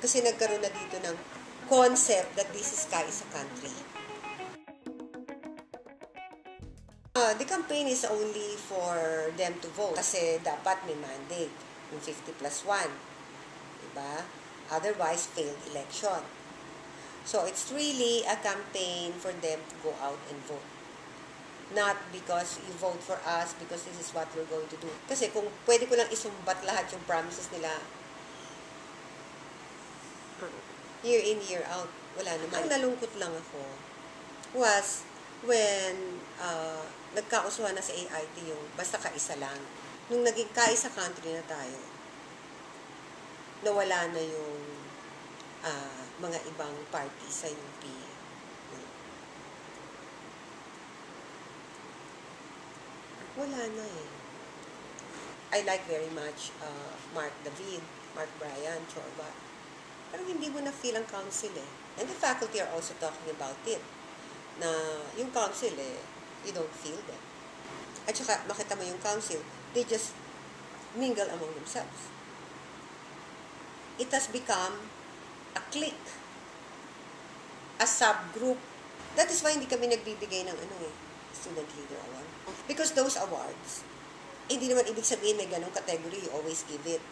Kasi nagkaroon na dito ng concept that this is Ka Isa Country. The campaign is only for them to vote kasi dapat may mandate, yung 50+1. Diba? Otherwise, failed election. So, it's really a campaign for them to go out and vote. Not because you vote for us because this is what we're going to do. Kasi kung pwede ko lang isumbat lahat yung promises nila, year in, year out, wala naman. Ang nalungkot lang ako was when nagkausuhan na sa AIT yung basta kaisa lang. Nung naging Kaisa Country na tayo, nawala na yung mga ibang party sa UP. Wala na eh. I like very much Mark David, Mark Brian, Chorba. Pero hindi mo na feel ang council eh. And the faculty are also talking about it. Na yung council eh, you don't feel them. At saka makita mo yung council, they just mingle among themselves. It has become a clique, a subgroup. That is why hindi kami nagbibigay ng Student Leader Award. Because those awards, hindi naman ibig sabihin may ganong category, you always give it.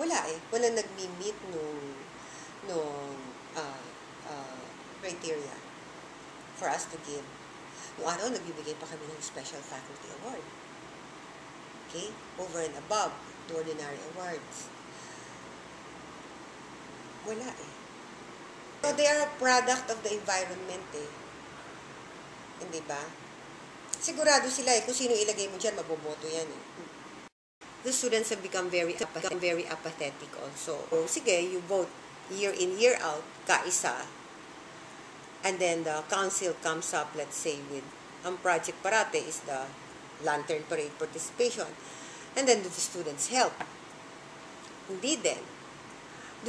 Wala eh. Wala nag-meet nung criteria for us to give. Noong araw, nagbibigay pa kami ng Special Faculty Award. Okay? Over and above the ordinary awards. Wala eh. So, they are a product of the environment eh. Hindi ba? Sigurado sila eh. Kung sino ilagay mo dyan, maboboto yan eh. The students have become very apathetic also. So, sige, you vote year in, year out, kaisa. And then the council comes up, let's say, with, ang project parate is the lantern parade participation. And then do the students help? Hindi din.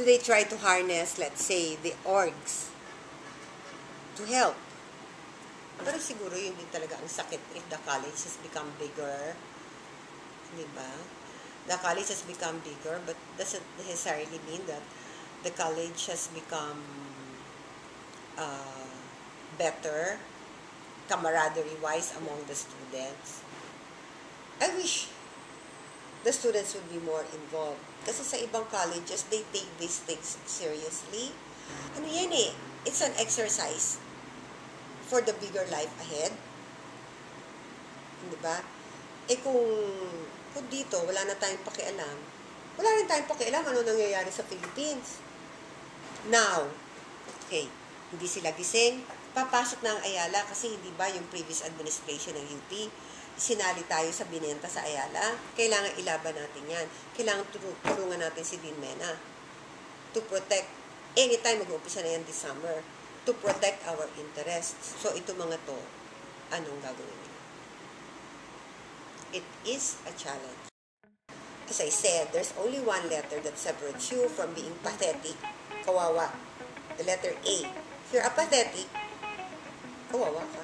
Do they try to harness, let's say, the orgs to help? Pero siguro yun din talaga ang sakit if the college has become bigger. Diba? The college has become bigger, but doesn't necessarily mean that the college has become better camaraderie-wise among the students. I wish the students would be more involved. Kasi sa ibang colleges, they take these things seriously. Ano yan eh? It's an exercise for the bigger life ahead. Diba? Eh kung dito, wala na tayong pakialam. Wala rin tayong pakialam ano nangyayari sa Philippines. Now, okay, hindi sila gising, papasok na ang Ayala kasi hindi ba yung previous administration ng UP, sinali tayo sa binenta sa Ayala, kailangan ilaban natin yan. Kailangan tulungan natin si Dean Mena to protect, anytime mag-uumpisa na yan this summer, to protect our interests. So, ito mga to, anong gagawin nila? It is a challenge. As I said, there's only one letter that separates you from being pathetic. Kawawa. The letter A. If you're apathetic, kawawa ka.